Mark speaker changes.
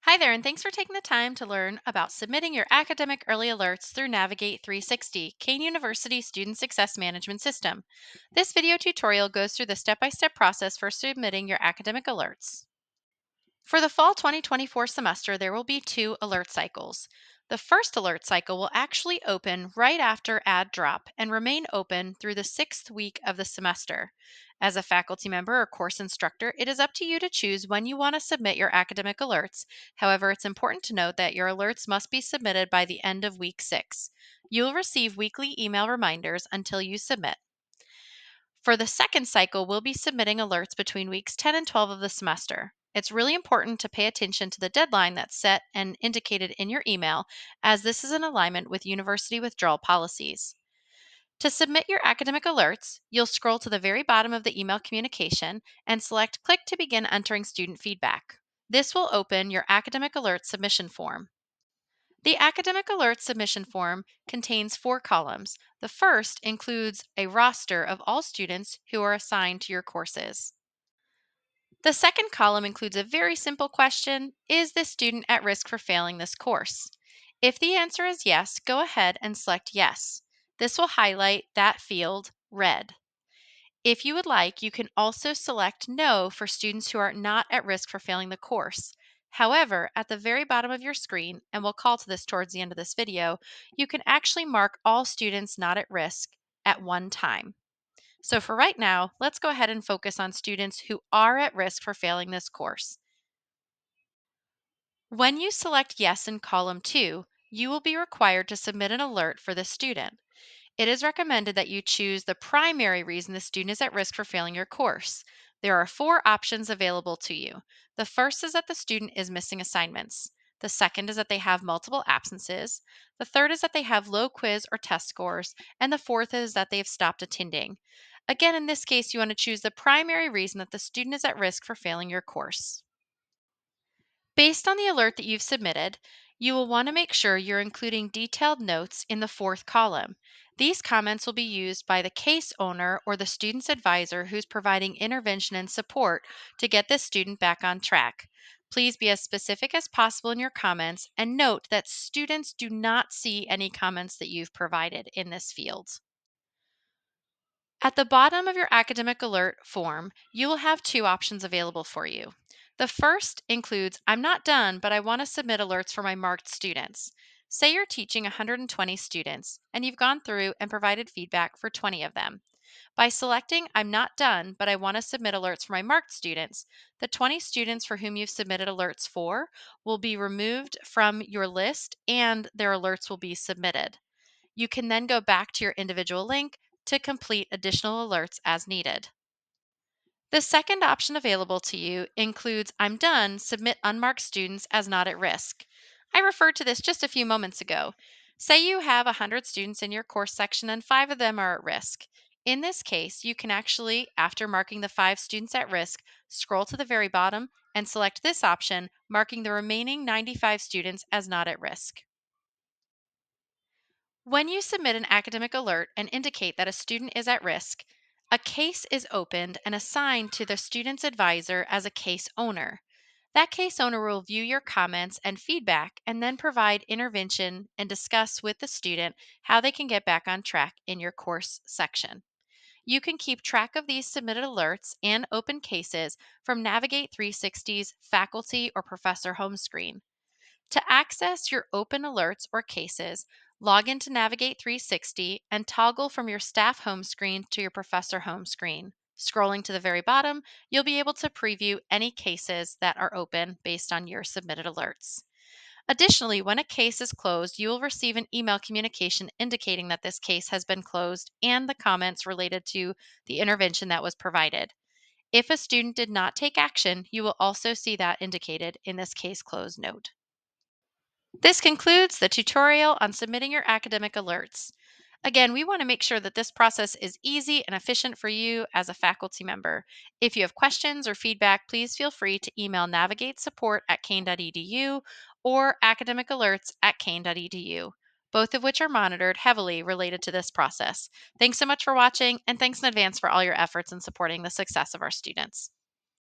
Speaker 1: Hi there, and thanks for taking the time to learn about submitting your academic early alerts through Navigate 360, Kean University Student Success Management System. This video tutorial goes through the step-by-step process for submitting your academic alerts. For the fall 2024 semester, there will be two alert cycles. The first alert cycle will actually open right after add drop and remain open through the sixth week of the semester. As a faculty member or course instructor, it is up to you to choose when you want to submit your academic alerts. However, it's important to note that your alerts must be submitted by the end of week 6. You'll receive weekly email reminders until you submit. For the second cycle, we'll be submitting alerts between weeks 10 and 12 of the semester. It's really important to pay attention to the deadline that's set and indicated in your email, as this is in alignment with university withdrawal policies. To submit your academic alerts, you'll scroll to the very bottom of the email communication and select Click to begin entering student feedback. This will open your academic alert submission form. The academic alert submission form contains 4 columns. The first includes a roster of all students who are assigned to your courses. The second column includes a very simple question: Is this student at risk for failing this course? If the answer is yes, go ahead and select Yes. This will highlight that field red. If you would like, you can also select No for students who are not at risk for failing the course. However, at the very bottom of your screen, and we'll call to this towards the end of this video, you can actually mark all students not at risk at one time. So for right now, let's go ahead and focus on students who are at risk for failing this course. When you select Yes in column 2, you will be required to submit an alert for the student. It is recommended that you choose the primary reason the student is at risk for failing your course. There are 4 options available to you. The first is that the student is missing assignments. The second is that they have multiple absences. The third is that they have low quiz or test scores. And the fourth is that they have stopped attending. Again, in this case, you want to choose the primary reason that the student is at risk for failing your course. Based on the alert that you've submitted, you will want to make sure you're including detailed notes in the 4th column. These comments will be used by the case owner or the student's advisor who's providing intervention and support to get this student back on track. Please be as specific as possible in your comments and note that students do not see any comments that you've provided in this field. At the bottom of your academic alert form, you will have 2 options available for you. The first includes I'm not done, but I want to submit alerts for my marked students. Say you're teaching 120 students and you've gone through and provided feedback for 20 of them. By selecting I'm not done, but I want to submit alerts for my marked students, the 20 students for whom you've submitted alerts for will be removed from your list and their alerts will be submitted. You can then go back to your individual link to complete additional alerts as needed. The second option available to you includes I'm done, submit unmarked students as not at risk. I referred to this just a few moments ago. Say you have 100 students in your course section and 5 of them are at risk. In this case, you can actually, after marking the 5 students at risk, scroll to the very bottom and select this option, marking the remaining 95 students as not at risk. When you submit an academic alert and indicate that a student is at risk, a case is opened and assigned to the student's advisor as a case owner. That case owner will view your comments and feedback and then provide intervention and discuss with the student how they can get back on track in your course section. You can keep track of these submitted alerts and open cases from Navigate 360's faculty or professor home screen. To access your open alerts or cases, log into Navigate 360 and toggle from your staff home screen to your professor home screen. Scrolling to the very bottom, you'll be able to preview any cases that are open based on your submitted alerts. Additionally, when a case is closed, you will receive an email communication indicating that this case has been closed and the comments related to the intervention that was provided. If a student did not take action, you will also see that indicated in this case closed note. This concludes the tutorial on submitting your academic alerts. Again, we want to make sure that this process is easy and efficient for you as a faculty member. If you have questions or feedback, please feel free to email navigatesupport@kean.edu or academicalerts@kean.edu, both of which are monitored heavily related to this process. Thanks so much for watching, and thanks in advance for all your efforts in supporting the success of our students.